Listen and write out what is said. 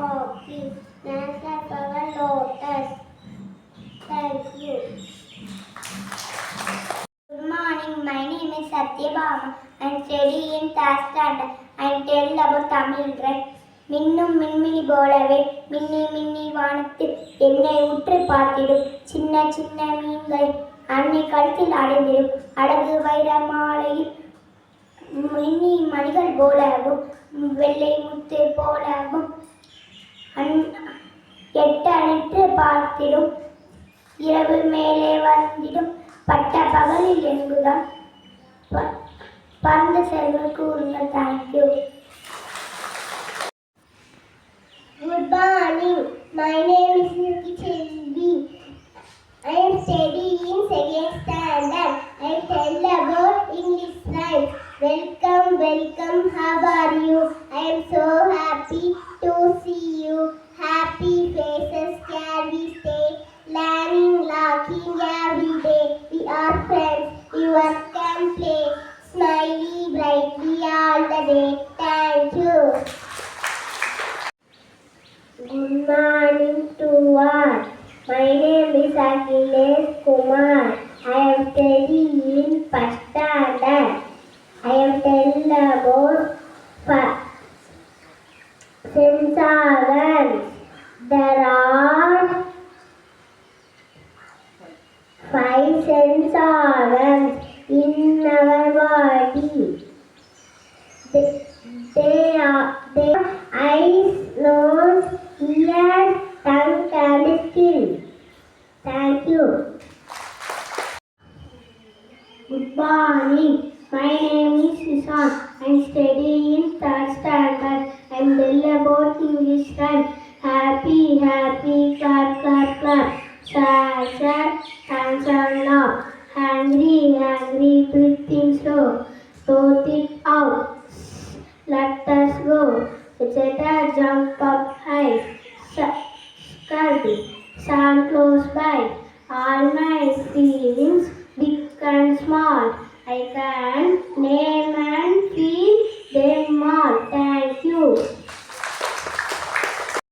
orchid. National flower lotus. Thank you. Good morning. My name is Satyabhama. I am studying in third standard. I am telling about Tamil right. மின்னும் மின்மினி போலவே மின்னி மின்னி வானத்தில் என்னை உற்று பார்த்திடும் சின்ன சின்ன மீன்களை அன்னை கழுத்தில் அடைந்திடும் அழகு வைர மாலையில் மின்னி மணிகள் போலவும் வெள்ளை முத்து போலவும் எட்டணைத்து பார்த்திடும் இரவு மேலே வந்திடும் பட்ட பகலில் என்புதான் பறந்து செல்வ கூறுங்கள். Thank you. Good morning. My name is Yuki Chelvi. I am studying in second standard. I tell about English rhymes. Welcome, welcome. How are you? I am so happy to see you. Happy faces can we stay? Learning, laughing every day. We are friends. We work and play. Smiley brightly all the day. Thank you. Good morning to all. My name is Akhilesh Kumar. I am studying in first standard. I am telling about sense organs. There are 5 sense organs in our body. They are eyes, nose, ears, tongue and skin. Thank you. Good morning. My name is Susan. I am studying in third standard. I am telling about English rhyme. Happy, happy, clap, clap, clap. Sad, sad, hands on laugh. Hungry, hungry, breathing slow. Throw it out. Let us go. Etc. Jump up high. Scurry. Sun close by. All my feelings, big and small. I can name and feel them all. Thank you.